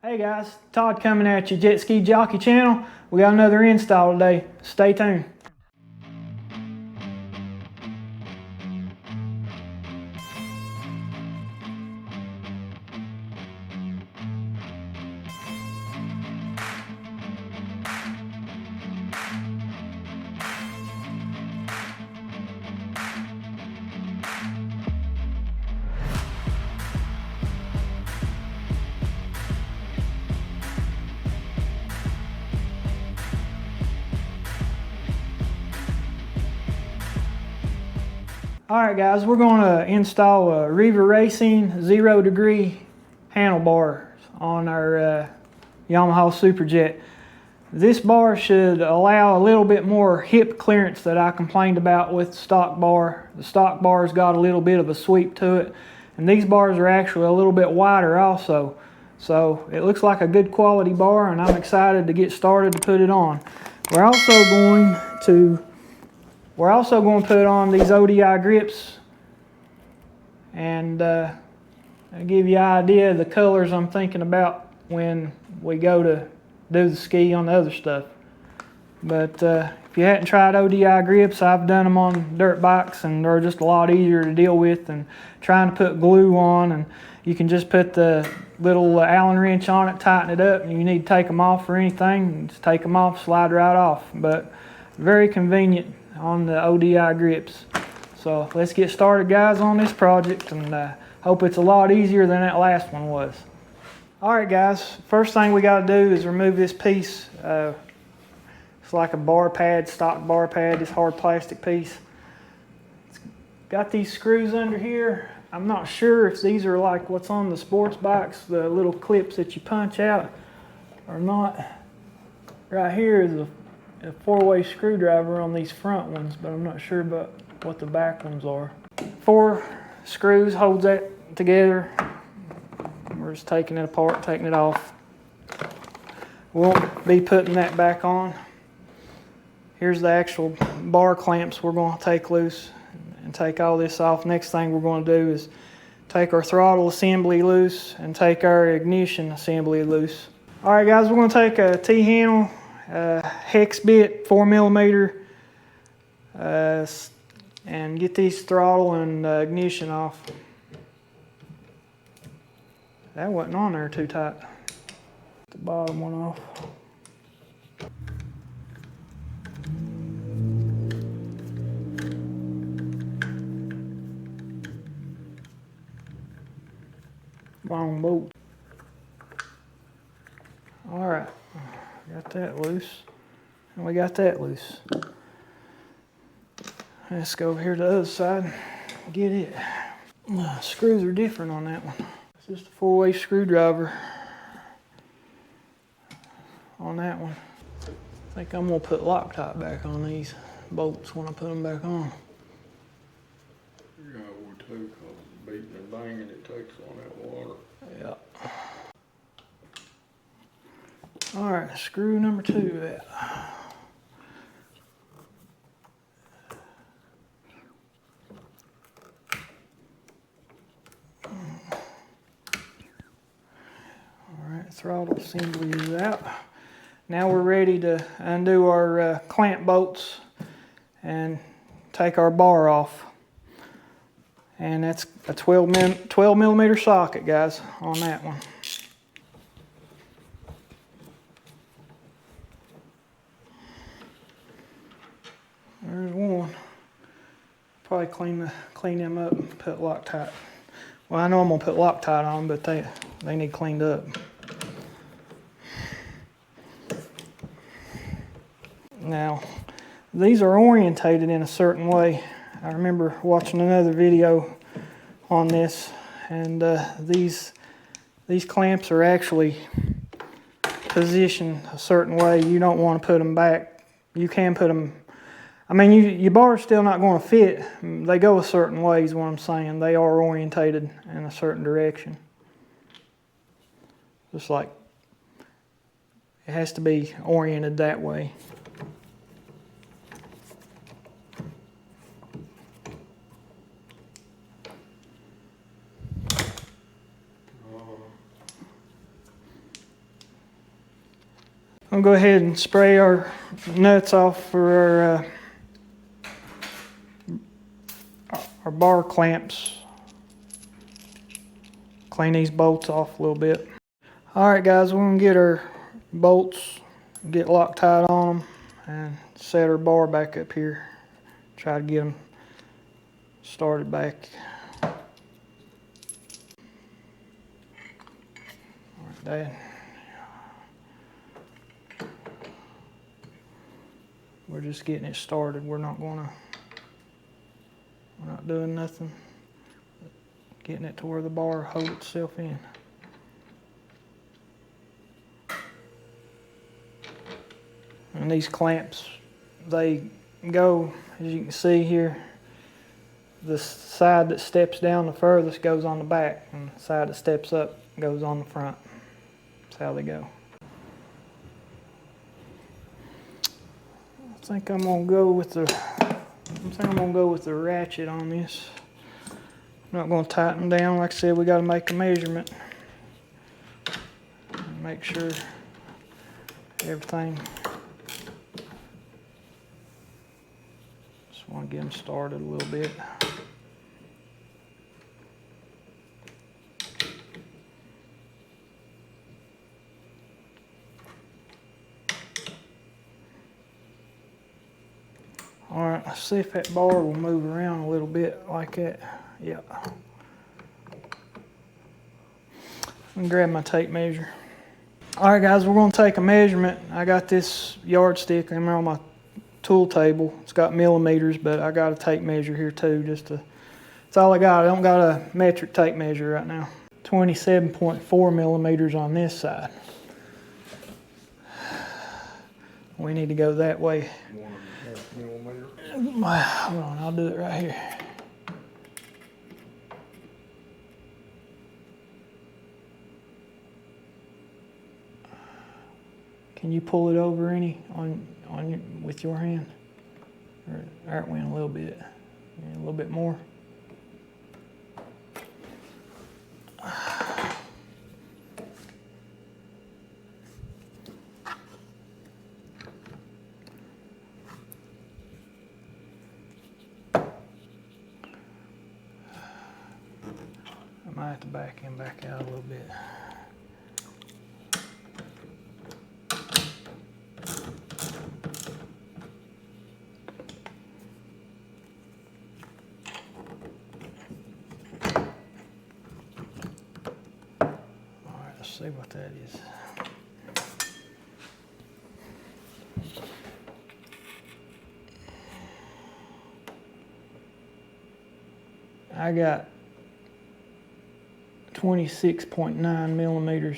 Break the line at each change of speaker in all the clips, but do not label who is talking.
Hey guys, Todd coming at you, Jetski Jockey Channel. We got another install today. Stay tuned. Alright guys, we're going to install a Riva Racing 0 degree handlebars on our Yamaha Superjet. This bar should allow a little bit more hip clearance that I complained about with the stock bar. The stock bar's got a little bit of a sweep to it, and these bars are actually a little bit wider also. So it looks like a good quality bar, and I'm excited to get started to put it on. We're also going to put on these ODI grips, and I'll give you an idea of the colors I'm thinking about when we go to do the ski on the other stuff. But if you hadn't tried ODI grips, I've done them on dirt bikes, and they're just a lot easier to deal with than trying to put glue on. And you can just put the little Allen wrench on it, tighten it up, and you need to take them off or anything, just take them off, slide right off. But very convenient on the ODI grips. So let's get started guys on this project, and hope it's a lot easier than that last one was. Alright guys, first thing we got to do is remove this piece. It's like a bar pad, stock bar pad, this hard plastic piece. It's got these screws under here. I'm not sure if these are like what's on the sports bikes, the little clips that you punch out, or not. Right here is a four-way screwdriver on these front ones, but I'm not sure about what the back ones are. 4 screws holds that together. We're just taking it apart, taking it off. Won't be putting that back on. Here's the actual bar clamps we're going to take loose and take all this off. Next thing we're going to do is take our throttle assembly loose and take our ignition assembly loose. Alright guys, we're going to take a T-handle, hex bit, 4mm, and get these throttle and ignition off. That wasn't on there too tight. The bottom one off. Long bolt. Alright, got that loose. And we got that loose. Let's go over here to the other side, get it. Screws are different on that one. It's just a 4-way screwdriver on that one. I think I'm gonna put Loctite back on these bolts when I put them back on.
Yeah, I would too, because beating and banging it takes on that water.
Yeah. Alright, screw number 2 out. Alright, throttle assembly is out. Now we're ready to undo our clamp bolts and take our bar off. And that's a 12mm socket, guys, on that one. There's one. Probably clean them up and put Loctite. Well, I know I'm gonna put Loctite on, but they need cleaned up. Now, these are orientated in a certain way. I remember watching another video on this, and these clamps are actually positioned a certain way. You don't want to put them back. You can put them, I mean, your bar's still not going to fit. They go a certain way is what I'm saying. They are orientated in a certain direction. Just like it has to be oriented that way. I'll go ahead and spray our nuts off for our bar clamps. Clean these bolts off a little bit. All right, guys, we're gonna get our bolts, get Loctite on them, and set our bar back up here. Try to get them started back. All right, Dad. We're just getting it started. We're not doing nothing. Getting it to where the bar holds itself in. And these clamps, they go, as you can see here, the side that steps down the furthest goes on the back, and the side that steps up goes on the front. That's how they go. I think I'm gonna go with the ratchet on this. I'm not gonna tighten down. Like I said, we gotta make a measurement. Make sure everything. Just wanna get them started a little bit. All right, let's see if that bar will move around a little bit like that. Yeah. I'm gonna grab my tape measure. All right, guys, we're gonna take a measurement. I got this yardstick on my tool table. It's got millimeters, but I got a tape measure here too. That's all I got. I don't got a metric tape measure right now. 27.4 millimeters on this side. We need to go that way.
1.5 millimeter.
Hold on, I'll do it right here. Can you pull it over any with your hand? Or that went a little bit. Yeah, a little bit more. I might have to back out a little bit. Let's see what that is. I got 26.9 millimeters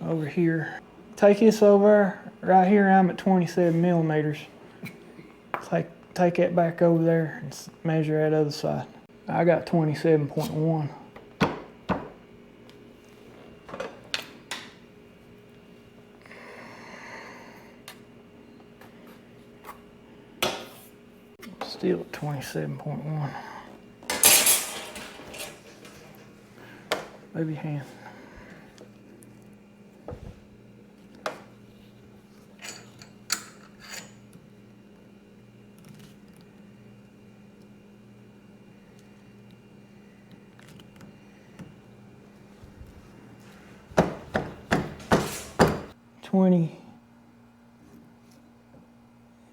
over here. Take this over, right here I'm at 27 millimeters. Take that back over there and measure that other side. I got 27.1. Still at 27.1. Move your hand.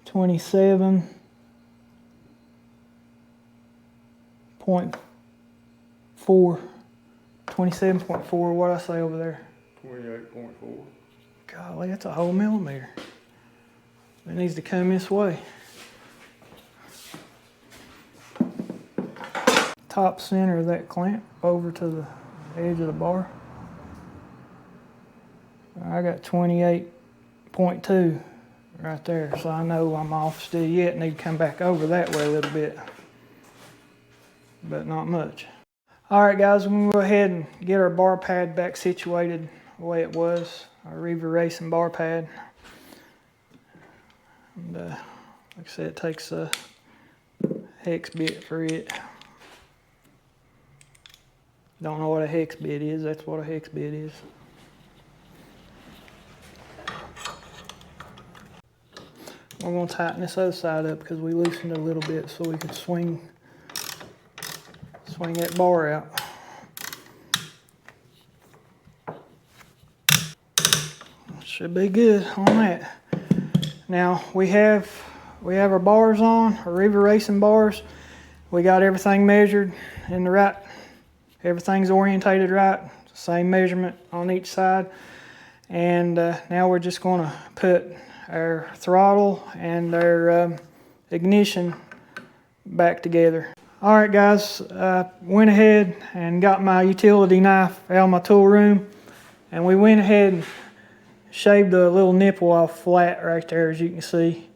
$27.4. 27.4, what I say over there?
28.4.
Golly, that's a whole millimeter. It needs to come this way. Top center of that clamp over to the edge of the bar. I got 28.2 right there, so I know I'm off still yet. Need to come back over that way a little bit, but not much. All right, guys, we're gonna go ahead and get our bar pad back situated the way it was, our Riva Racing bar pad. And like I said, it takes a hex bit for it. Don't know what a hex bit is, that's what a hex bit is. we're going to tighten this other side up because we loosened it a little bit so we could swing that bar out. Should be good on that. Now we have our bars on, our Riva Racing bars. We got everything measured in the right, everything's orientated right, same measurement on each side. And now we're just going to put our throttle and our ignition back together. All right, guys, went ahead and got my utility knife out of my tool room, and we went ahead and shaved the little nipple off flat right there, as you can see.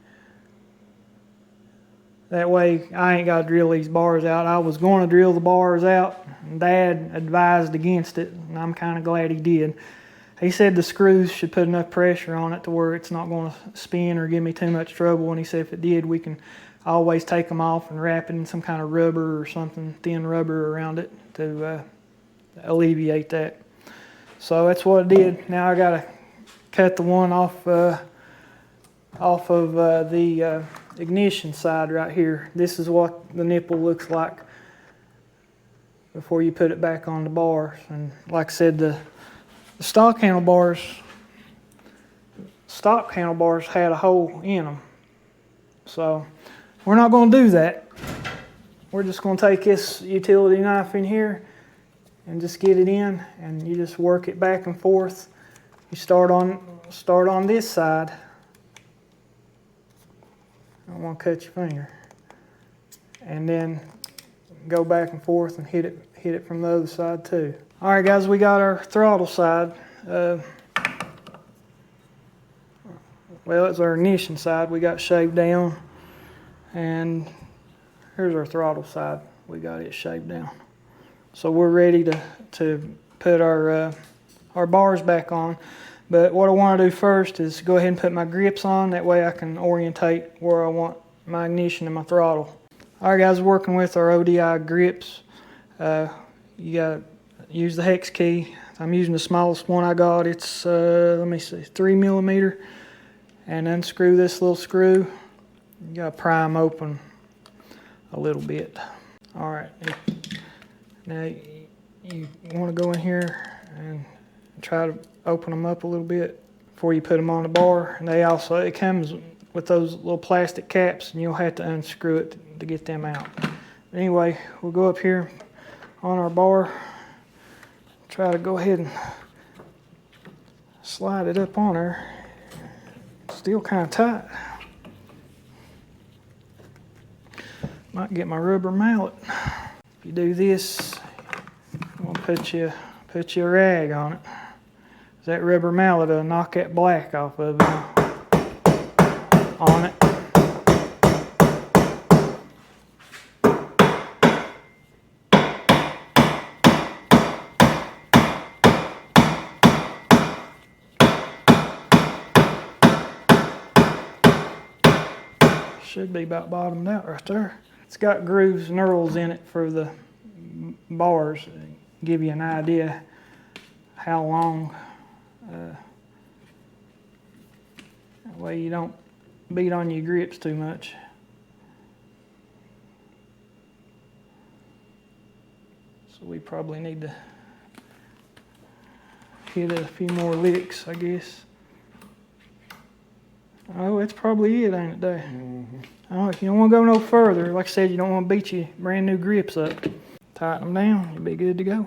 That way I ain't got to drill these bars out. I was going to drill the bars out, and Dad advised against it, and I'm kind of glad he did. He said the screws should put enough pressure on it to where it's not going to spin or give me too much trouble, and he said if it did, we can always take them off and wrap it in some kind of rubber or something, thin rubber around it to alleviate that. So that's what I did. Now I got to cut the one off of the ignition side right here. This is what the nipple looks like before you put it back on the bars. And like I said, the stock handlebars had a hole in them. So we're not going to do that. We're just going to take this utility knife in here and just get it in, and you just work it back and forth. You start on this side. I don't want to cut your finger. And then go back and forth and hit it from the other side too. All right, guys, we got our throttle side. Well, it's our ignition side. We got shaved down. And here's our throttle side. We got it shaved down. So we're ready to put our bars back on. But what I want to do first is go ahead and put my grips on. That way I can orientate where I want my ignition and my throttle. All right, guys, working with our ODI grips. You got to use the hex key. I'm using the smallest one I got. It's, let me see, 3 millimeter. And unscrew this little screw. You got to pry them open a little bit. All right. Now you want to go in here and try to open them up a little bit before you put them on the bar. And it comes with those little plastic caps, and you'll have to unscrew it to get them out. But anyway, we'll go up here on our bar. Try to go ahead and slide it up on there. Still kind of tight. Might get my rubber mallet. If you do this, I'm gonna put you a rag on it. That rubber mallet will knock that black off of it on it. Should be about bottomed out right there. It's got grooves and knurls in it for the bars. Give you an idea how long. That way you don't beat on your grips too much. So we probably need to hit a few more licks, I guess. Oh, that's probably it, ain't it, Dave? Mm-hmm. Oh, if you don't want to go no further, like I said, you don't want to beat your brand new grips up. Tighten them down, you'll be good to go.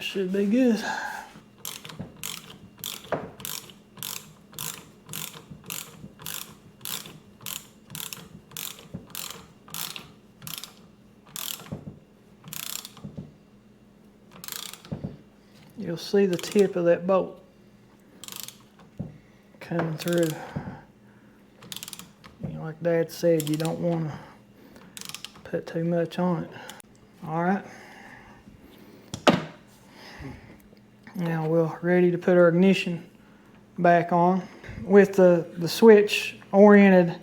Should be good. You'll see the tip of that bolt coming through. Like Dad said, you don't want to put too much on it. All right. Now we're ready to put our ignition back on with the switch oriented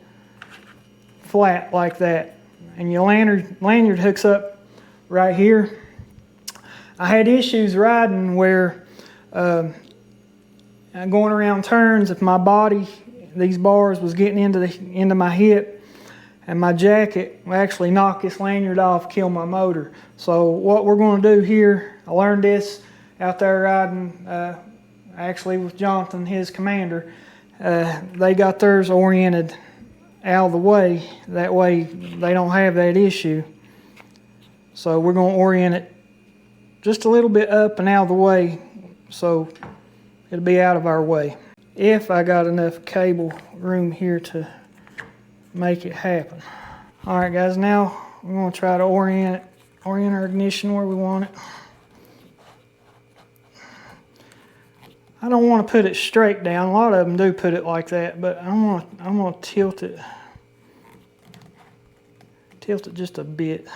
flat like that. And your lanyard hooks up right here. I had issues riding where going around turns, if my body, these bars was getting into my hip, and my jacket will actually knock this lanyard off, kill my motor. So what we're going to do here, I learned this out there riding actually with Jonathan, his commander. They got theirs oriented out of the way. That way they don't have that issue. So we're going to orient it just a little bit up and out of the way so it'll be out of our way. If I got enough cable room here to make it happen. All right guys, now we're going to try to orient our ignition where we want it. I don't want to put it straight down. A lot of them do put it like that, but I'm going to tilt it just a bit.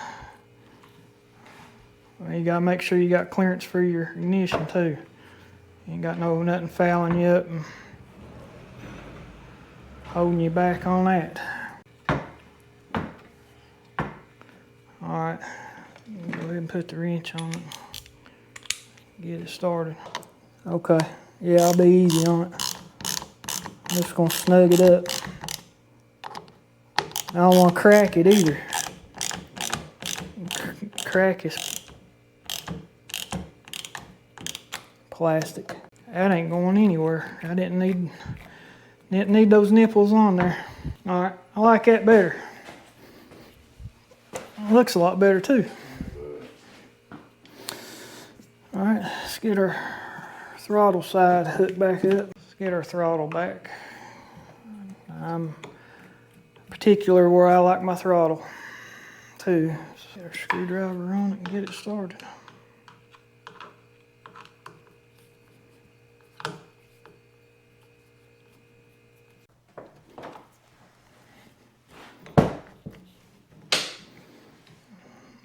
Well, you got to make sure you got clearance for your ignition too. You ain't got nothing fouling you up and holding you back on that. Alright, go ahead and put the wrench on it. Get it started. Okay, yeah, I'll be easy on it. I'm just going to snug it up. I don't want to crack it either. Crack is plastic. That ain't going anywhere. I didn't need those nipples on there. Alright, I like that better. Looks a lot better too. Alright, let's get our throttle side hooked back up. Let's get our throttle back. I'm particular where I like my throttle too. Let's get our screwdriver on it and get it started.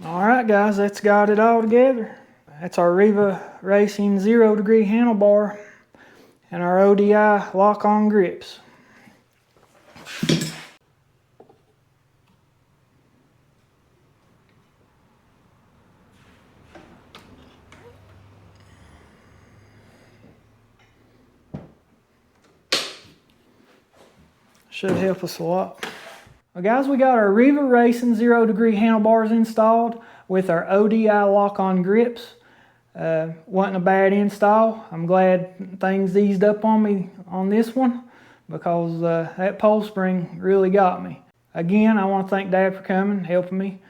Alright guys, that's got it all together. That's our Riva Racing 0 degree handlebar and our ODI Lock-On Grips. Should help us a lot. Well guys, we got our Riva Racing 0 degree handlebars installed with our ODI Lock-On Grips. Wasn't a bad install. I'm glad things eased up on me on this one because that pole spring really got me. Again, I want to thank Dad for coming, helping me,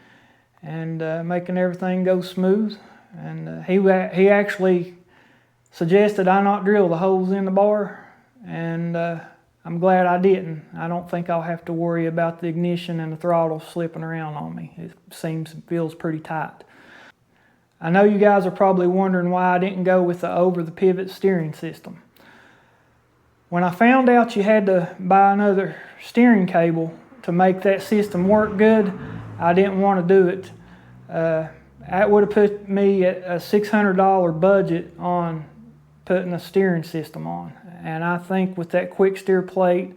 and making everything go smooth. And he actually suggested I not drill the holes in the bar, and I'm glad I didn't. I don't think I'll have to worry about the ignition and the throttle slipping around on me. It feels pretty tight. I know you guys are probably wondering why I didn't go with the over-the-pivot steering system. When I found out you had to buy another steering cable to make that system work good, I didn't want to do it. That would have put me at a $600 budget on putting a steering system on. And I think with that quick steer plate,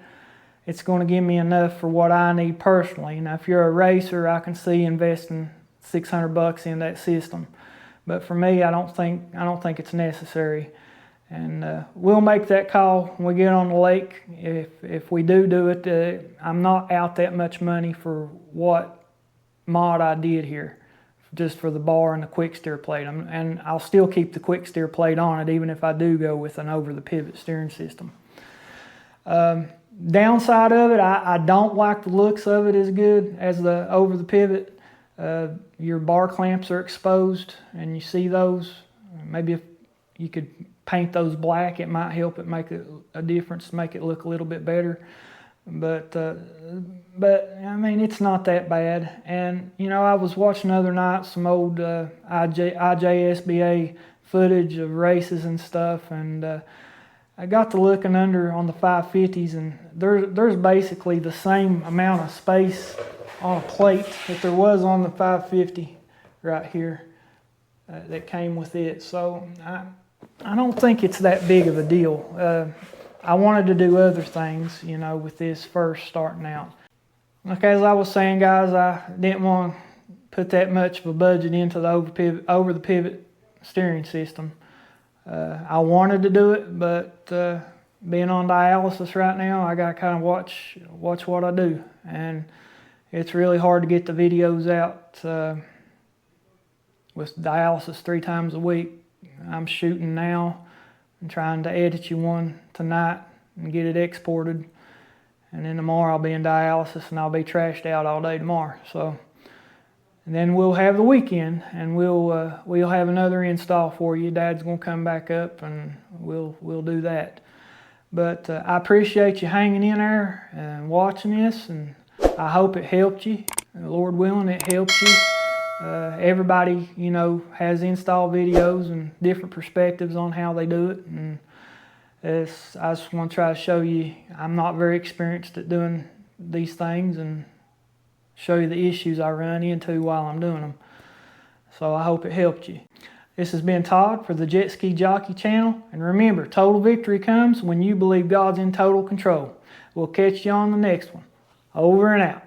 it's going to give me enough for what I need personally. Now, if you're a racer, I can see investing $600 in that system. But for me, I don't think it's necessary. And we'll make that call when we get on the lake. If we do it, I'm not out that much money for what mod I did here, just for the bar and the quick steer plate. And I'll still keep the quick steer plate on it even if I do go with an over the pivot steering system. Downside of it, I don't like the looks of it as good as the over the pivot. Your bar clamps are exposed and you see those. Maybe if you could paint those black, it might help it make a difference, make it look a little bit better. But I mean, it's not that bad. And you know, I was watching the other night some old IJSBA footage of races and stuff, and I got to looking under on the 550s, and there's basically the same amount of space on a plate that there was on the 550 right here that came with it. So I don't think it's that big of a deal. I wanted to do other things, you know, with this first starting out. Like as I was saying, guys, I didn't want to put that much of a budget into the over the pivot steering system. I wanted to do it, but being on dialysis right now, I got to kind of watch what I do, and it's really hard to get the videos out with dialysis 3 times a week. I'm shooting now and trying to edit you one tonight and get it exported, and then tomorrow I'll be in dialysis and I'll be trashed out all day tomorrow. So, and then we'll have the weekend and we'll have another install for you. Dad's gonna come back up and we'll do that. But I appreciate you hanging in there and watching this, and I hope it helped you. Lord willing, it helped you. Everybody, you know, has install videos and different perspectives on how they do it, and I just want to try to show you I'm not very experienced at doing these things, and show you the issues I run into while I'm doing them. So I hope it helped you. This has been Todd for the Jetski Jockey channel, and remember, total victory comes when you believe God's in total control. We'll catch you on the next one. Over and out.